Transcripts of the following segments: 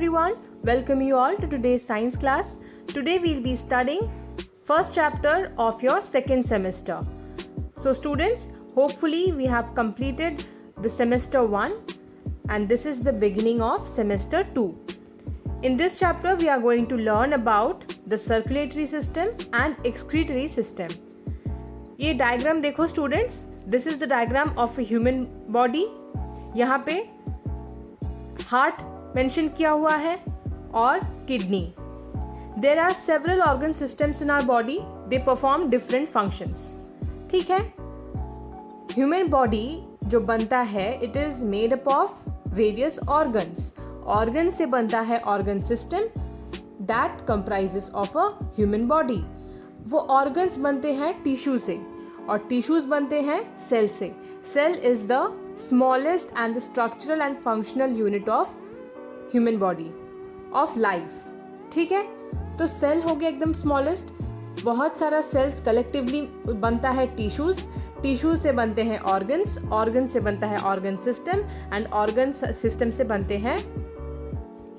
everyone, welcome you all to today's science class. Today we'll be studying first chapter of your second semester. So students, hopefully we have completed the semester 1 and this is the beginning of semester 2. In this chapter we are going to learn about the circulatory system and excretory system. ये diagram देखो students, this is the diagram of a human body. यहाँ पे heart mention किया हुआ है और kidney. There are several organ systems in our body, they perform different functions. ठीक है, ह्यूमन बॉडी जो बनता है it is made up of various organs. Organ से बनता है organ system that comprises of a human body. वो organs बनते हैं टिश्यू से और टिश्यूज बनते हैं सेल से. Cell is the smallest and the structural and functional unit of human body of life. ठीक है, तो सेल हो गया एकदम स्मॉलेस्ट. बहुत सारा सेल्स कलेक्टिवली बनता है टिश्यूज. टिश्यू से बनते हैं ऑर्गन्स, ऑर्गन से बनता है organ system and organ system से बनते हैं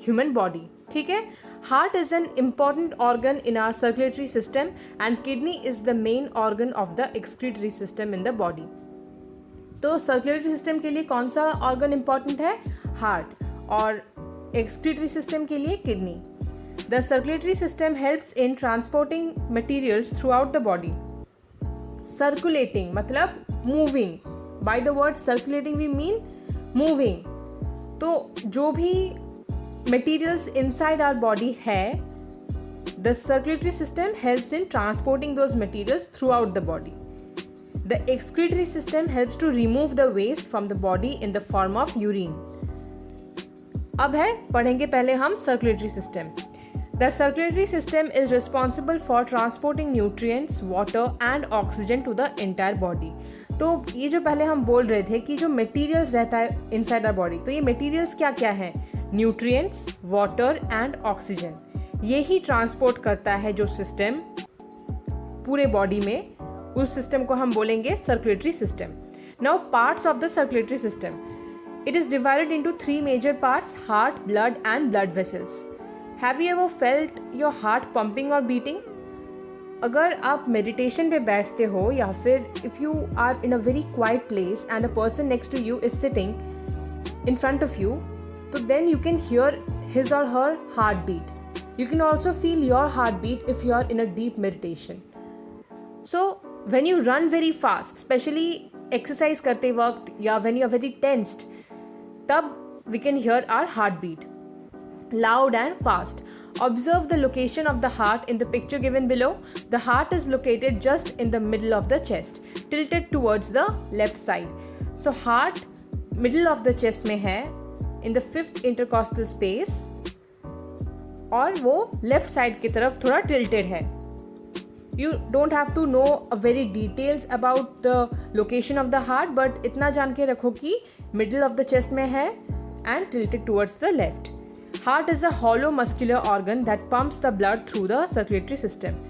ह्यूमन बॉडी. ठीक है, heart is an important organ in our circulatory system and kidney is the main organ of the excretory system in the body. तो circulatory system के लिए कौन सा organ important है? heart. और excretory system के लिए kidney. The circulatory system helps in transporting materials throughout the body. Circulating मतलब moving. By the word circulating we mean moving. तो जो भी materials inside our body है, the circulatory system helps in transporting those materials throughout the body. The excretory system helps to remove the waste from the body in the form of urine. अब है, पढ़ेंगे पहले हम circulatory system. The circulatory system is responsible for transporting nutrients, water and oxygen to the entire body. तो ये जो पहले हम बोल रहे थे कि जो materials रहता है inside our body, तो ये materials क्या क्या हैं? Nutrients, water and oxygen. ये ही ट्रांसपोर्ट करता है जो सिस्टम पूरे बॉडी में. उस सिस्टम को हम बोलेंगे circulatory system. Now parts of the circulatory system. It is divided into 3 major parts: heart, blood and blood vessels. Have you ever felt your heart pumping और बीटिंग? अगर आप मेडिटेशन पे बैठते हो या फिर if you are in a very quiet place and a person next to you is sitting in front of you, so then you can hear his or her heartbeat. You can also feel your heartbeat if you are in a deep meditation. So when you run very fast, especially exercise करते वक्त या when you are very tensed, तब we can hear our heartbeat loud and fast. Observe the location of the heart in the picture given below. The heart is located just in the middle of the chest, tilted towards the left side. So heart middle of the chest में है, in the 5th intercostal space, और वो left side की तरफ थोड़ा tilted है. You don't have to know a very details about the location of the heart, but इतना जान के रखो कि middle of the chest में है and tilted towards the left. Heart is a hollow muscular organ that pumps the blood through the circulatory system.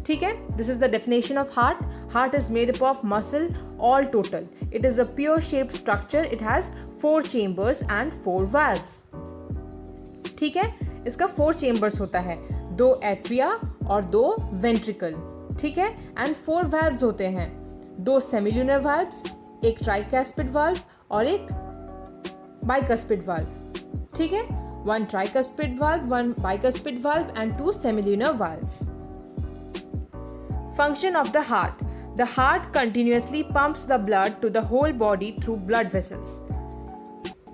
ठीक है, this is the definition of heart. Heart is made up of muscle all total. It is a pear shaped structure. It has 4 chambers and 4 valves. ठीक है, इसका 4 chambers होता है, 2 atria और 2 ventricle. ठीक है, and 4 valves होते हैं, 2 semilunar valves, एक tricuspid valve और एक bicuspid valve. ठीक है, 1 tricuspid valve, 1 bicuspid valve and 2 semilunar valves. Function of the heart. The heart continuously pumps the blood to the whole body through blood vessels.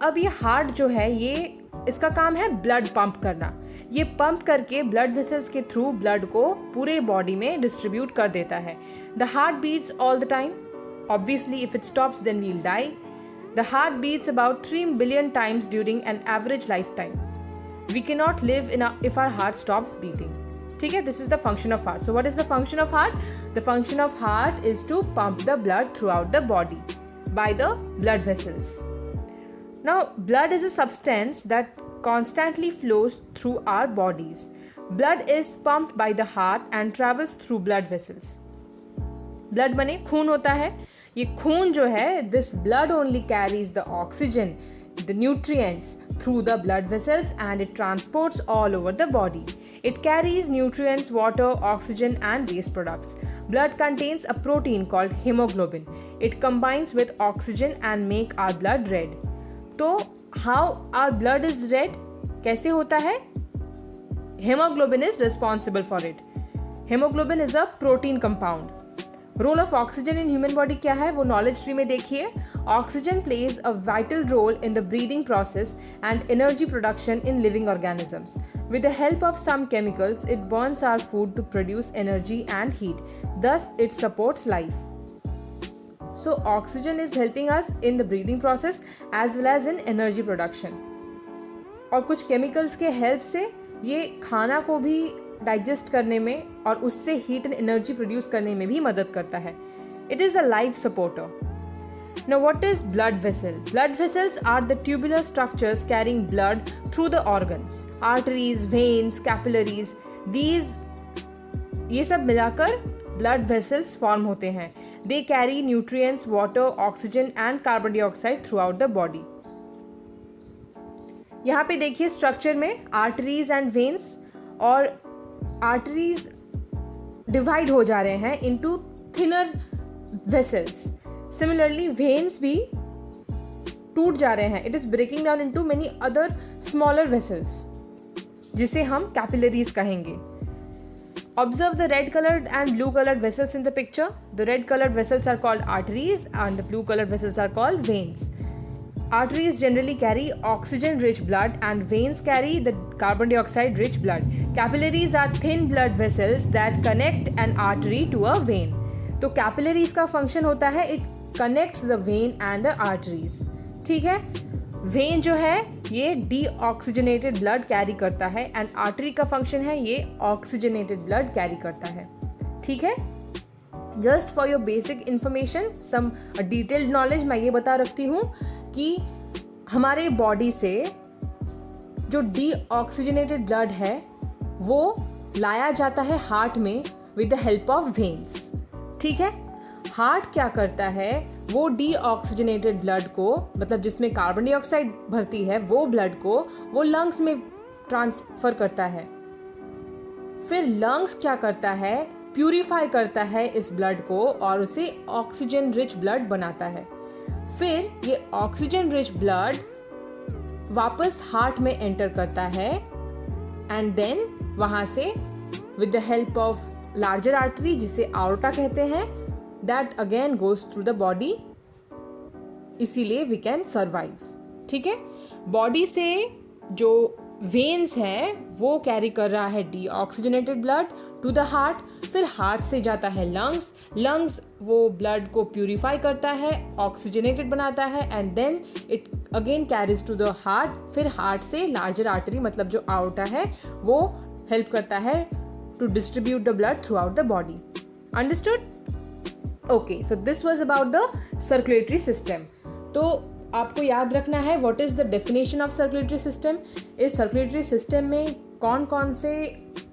अब ये heart जो है ये इसका काम है ब्लड पंप करना. ये पंप करके ब्लड वेसल्स के थ्रू ब्लड को पूरे बॉडी में डिस्ट्रीब्यूट कर देता है. The heart beats all the time. Obviously if it stops then we will die. The heart beats about 3 billion times during an average lifetime. We cannot live if our heart stops beating. ठीक है, this is the function of heart. So what is the function of heart? The function of heart is to pump the blood throughout the body by the blood vessels. Now blood is a substance that constantly flows through our bodies. Blood is pumped by the heart and travels through blood vessels. Blood बने खून होता है. ये खून जो है, this blood only carries the oxygen the nutrients through the blood vessels and it transports all over the body. It carries nutrients, water, oxygen and waste products. Blood contains a protein called hemoglobin. It combines with oxygen and make our blood red. तो how our blood is red? कैसे होता है? Hemoglobin is responsible for it. Hemoglobin is a protein compound. Role of oxygen in human body क्या है वो knowledge tree में देखिए. Oxygen plays a vital role in the breathing process and energy production in living organisms. With the help of some chemicals it burns our food to produce energy and heat. Thus it supports life. So oxygen is helping us in the breathing process as well as in energy production. और कुछ chemicals के help से ये खाना को भी digest करने में और उससे हीट एंड एनर्जी प्रोड्यूस करने में भी मदद करता है. It is a life supporter. Now what is blood vessel? Blood vessels are the tubular structures carrying blood through the organs. Arteries, veins, capillaries, ये सब मिलाकर ब्लड वेसल्स फॉर्म होते हैं. They carry nutrients, water, oxygen and carbon dioxide throughout the body. यहाँ पे देखिए structure में arteries and veins, और आर्टरीज डिवाइड हो जा रहे हैं into thinner vessels. Similarly veins भी टूट जा रहे हैं. It is breaking down into many other smaller vessels जिसे हम कैपिलरीज कहेंगे. Observe the red colored and blue colored vessels in the picture. The red colored vessels are called arteries and the blue colored vessels are called veins. Arteries generally carry oxygen rich blood and veins carry the carbon dioxide rich blood. Capillaries are thin blood vessels that connect an artery to a vein. तो capillaries का function होता है it connects the vein and the arteries. ठीक है. When जो है ये deoxygenated blood carry करता है एंड आर्टरी का फंक्शन है ये ऑक्सीजनेटेड ब्लड कैरी करता है. ठीक है. Just for your basic information, some detailed knowledge मैं ये बता रखती हूँ कि हमारे बॉडी से जो डीऑक्सीजनेटेड ब्लड है वो लाया जाता है हार्ट में with the help of veins. ठीक है. हार्ट क्या करता है, वो डीऑक्सीजनेटेड ब्लड को, मतलब जिसमें कार्बन डाइऑक्साइड भरती है, वो ब्लड को वो लंग्स में ट्रांसफर करता है. फिर लंग्स क्या करता है, प्यूरिफाई करता है इस ब्लड को और उसे ऑक्सीजन रिच ब्लड बनाता है. फिर ये ऑक्सीजन रिच ब्लड वापस हार्ट में एंटर करता है एंड देन वहाँ से with the help of larger artery जिसे आर्टा कहते हैं, that again goes through the body. इसीलिए we can survive. ठीक है. बॉडी से जो वेन्स है वो कैरी कर रहा है deoxygenated blood to the heart. फिर हार्ट से जाता है लंग्स वो ब्लड को प्यूरिफाई करता है, ऑक्सीजनेटेड बनाता है and then it again carries to the heart. फिर हार्ट से लार्जर आर्टरी मतलब जो आउटा है वो हेल्प करता है to distribute the blood throughout the body. Understood? Okay, so this was about the circulatory system. तो आपको याद रखना है what is the definition of circulatory system. इस सर्कुलेटरी सिस्टम में कौन कौन से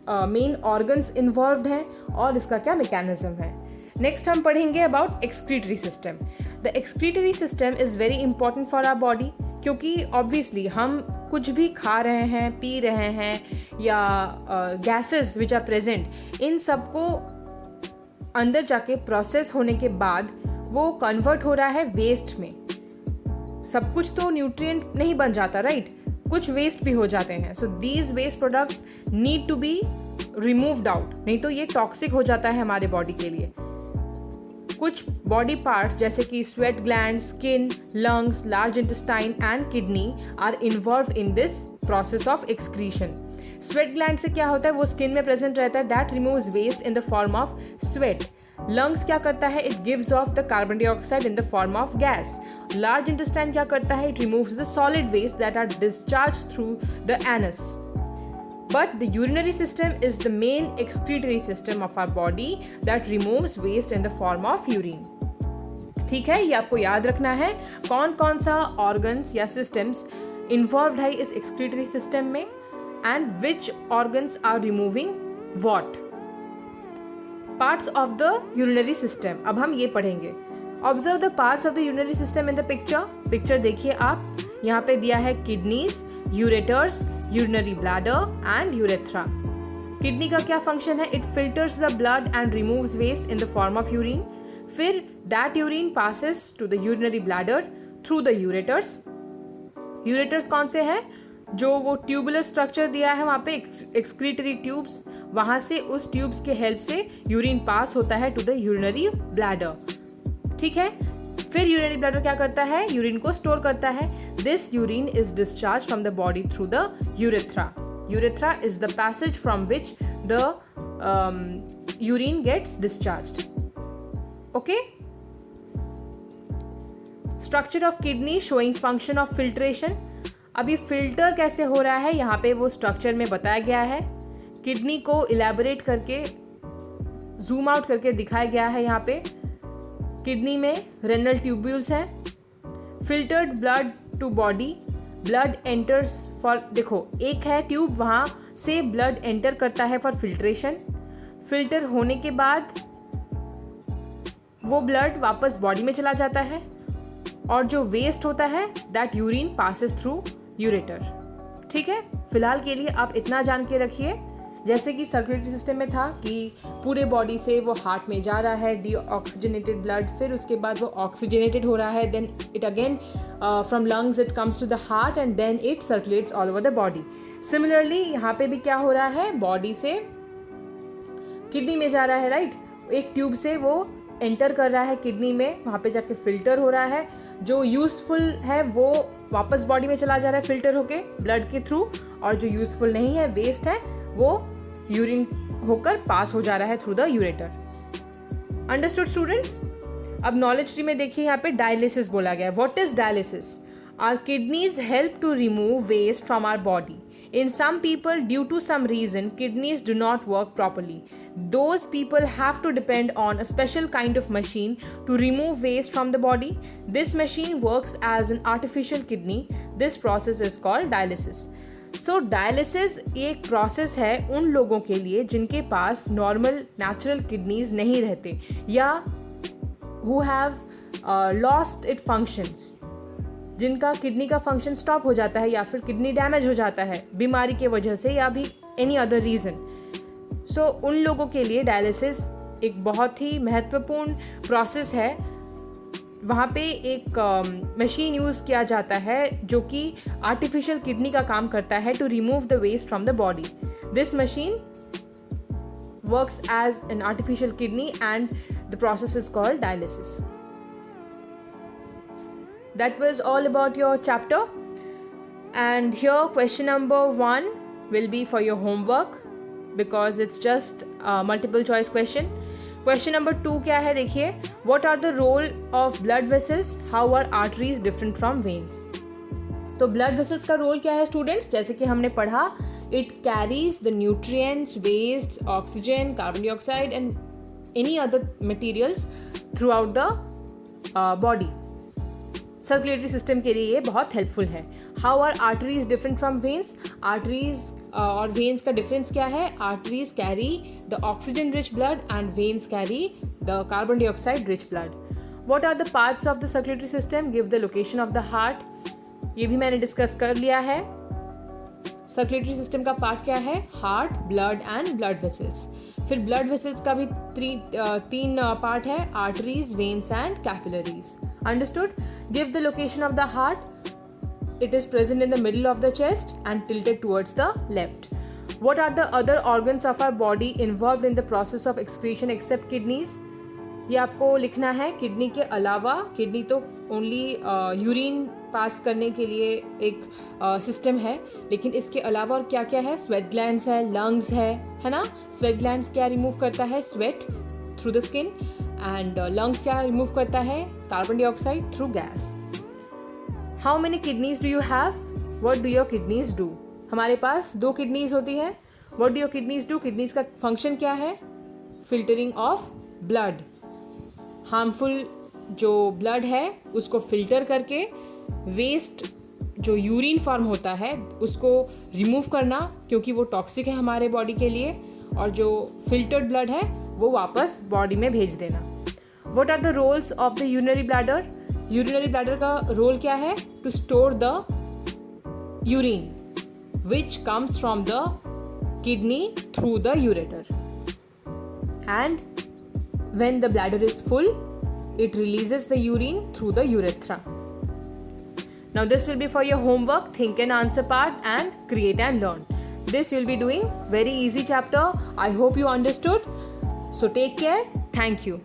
मेन ऑर्गन्स इन्वॉल्व्ड हैं और इसका क्या मैकेनिज्म है. नेक्स्ट हम पढ़ेंगे about excretory system. The excretory system is very important for our body क्योंकि ऑब्वियसली हम कुछ भी खा रहे हैं, पी रहे हैं या गैसेस विच आर प्रेजेंट, इन सबको अंदर जाके प्रोसेस होने के बाद वो कन्वर्ट हो रहा है वेस्ट में. सब कुछ तो न्यूट्रिएंट नहीं बन जाता, राइट? कुछ वेस्ट भी हो जाते हैं. So these waste products need to be removed out, नहीं तो ये टॉक्सिक हो जाता है हमारे बॉडी के लिए. कुछ बॉडी पार्ट्स जैसे कि sweat gland, skin, lungs, large intestine and kidney are involved in this process of excretion. Sweat gland से क्या होता है, वो स्किन में प्रेजेंट रहता है, that removes waste in the form of sweat. Lungs क्या करता है, it gives off the carbon dioxide in the form of gas. Large intestine क्या करता है, it removes the solid waste that are discharge through the anus. But the urinary system is the main excretory system of our body that removes waste in the form of urine. ठीक है, ये आपको याद रखना है कौन कौन सा organs या systems involved है इस excretory system में and which organs are removing what. Parts of the urinary system. अब हम ये पढ़ेंगे. Observe the parts of the urinary system in the picture. Picture देखिए आप. यहाँ पे दिया है kidneys, ureters, urinary bladder and urethra. Kidney का क्या फंक्शन है? It filters the blood and removes waste in the form of urine. फिर that urine passes to the urinary bladder through the ureters. Ureters कौन से हैं? जो वो tubular structure दिया है वहां पे एक्सक्रीटरी ट्यूब्स, वहां से उस ट्यूब्स के हेल्प से यूरिन पास होता है टू द यूरिनरी ब्लैडर। ठीक है, फिर यूरिनरी ब्लैडर क्या करता है? यूरिन को स्टोर करता है। This urine is discharge from the body through the urethra. Urethra is the passage from which the urine gets discharged. Okay? Structure of kidney showing function of filtration. अभी filter कैसे हो रहा है यहाँ पे वो स्ट्रक्चर में बताया गया है। किडनी को इलेबोरेट करके जूम आउट करके दिखाया गया है। यहाँ पे किडनी में रेनल ट्यूब्यूल्स हैं। Filtered blood to body, blood enters for, देखो एक है ट्यूब, वहाँ से ब्लड एंटर करता है फॉर फिल्ट्रेशन। फिल्टर होने के बाद वो ब्लड वापस बॉडी में चला जाता है और जो वेस्ट होता है that urine passes through ureter. ठीक है, फिलहाल के लिए आप इतना जान के रखिए, जैसे कि सर्कुलेटरी सिस्टम में था कि पूरे बॉडी से वो हार्ट में जा रहा है डीऑक्सीजनेटेड ब्लड, फिर उसके बाद वो ऑक्सीजनेटेड हो रहा है, then it again from lungs it comes to the heart and then it circulates all over the body. Similarly यहाँ पे भी क्या हो रहा है? बॉडी से किडनी में जा रहा है, राइट? एक ट्यूब से वो एंटर कर रहा है किडनी में, वहाँ पे जाके फिल्टर हो रहा है। जो यूजफुल है वो वापस बॉडी में चला जा रहा है फिल्टर होके ब्लड के थ्रू, और जो यूजफुल नहीं है, वेस्ट है, वो यूरिन होकर पास हो जा रहा है through the ureter. Understood students? अब नॉलेज ट्री में देखिए यहाँ पे डायलिसिस बोला गया है। What is dialysis? Our kidneys help to remove waste from our body. In some people, due to some reason, kidneys do not work properly. Those people have to depend on a special kind of machine to remove waste from the body. This machine works as an artificial kidney. This process is called dialysis. So dialysis एक process है उन लोगों के लिए जिनके पास normal natural kidneys नहीं रहते या who have lost its functions, जिनका किडनी का फंक्शन स्टॉप हो जाता है या फिर किडनी डैमेज हो जाता है बीमारी के वजह से या भी एनी अदर रीज़न। सो उन लोगों के लिए डायलिसिस एक बहुत ही महत्वपूर्ण प्रोसेस है। वहाँ पे एक मशीन यूज़ किया जाता है जो कि आर्टिफिशियल किडनी का काम करता है to remove the waste from the body. This machine works as an artificial kidney and the process is called dialysis. That was all about your chapter, and here question number 1 will be for your homework because it's just a multiple choice question. Question number 2 क्या है देखिए, what are the role of blood vessels? How are arteries different from veins? तो blood vessels का role क्या है students? जैसे कि हमने पढ़ा, it carries the nutrients, waste, oxygen, carbon dioxide and any other materials throughout the body. Circulatory system के लिए ये बहुत हेल्पफुल है। How are arteries different from veins? Arteries और वेन्स का डिफरेंस क्या है? Arteries carry the oxygen rich blood and veins carry the carbon dioxide rich blood. What are the parts of the circulatory system? Give the location of the heart, ये भी मैंने discuss कर लिया है। Circulatory system का part क्या है? Heart, blood and blood vessels. फिर ब्लड वेसल्स का भी तीन पार्ट है, arteries, veins and capillaries. Understood? Give the location of the heart. It is present in the middle of the chest and tilted towards the left. What are the other organs of our body involved in the process of excretion except kidneys? ये आपको लिखना है। Kidney के अलावा, kidney तो only urine pass करने के लिए एक सिस्टम है, लेकिन इसके अलावा और क्या क्या है? स्वेट ग्लैंड्स है, लंग्स है ना? स्वेट ग्लैंड्स क्या रिमूव करता है? Sweat through the skin. And lungs क्या रिमूव करता है? Carbon dioxide through gas. How many kidneys do you have? What do your kidneys do? हमारे पास 2 किडनीज होती है। What do your kidneys do? Kidneys का फंक्शन क्या है? Filtering of blood. हार्मफुल जो ब्लड है उसको फिल्टर करके वेस्ट जो यूरिन फॉर्म होता है उसको रिमूव करना, क्योंकि वो टॉक्सिक है हमारे बॉडी के लिए, और जो फिल्टर्ड ब्लड है वो वापस बॉडी में भेज देना। What are the roles of the urinary bladder? Urinary bladder का रोल क्या है? To store the urine which comes from the kidney through the ureter, and when the bladder is full it releases the urine through the urethra. Now this will be for your homework, think and answer part and create and learn. This you'll be doing very easy chapter. I hope you understood. So take care. Thank you.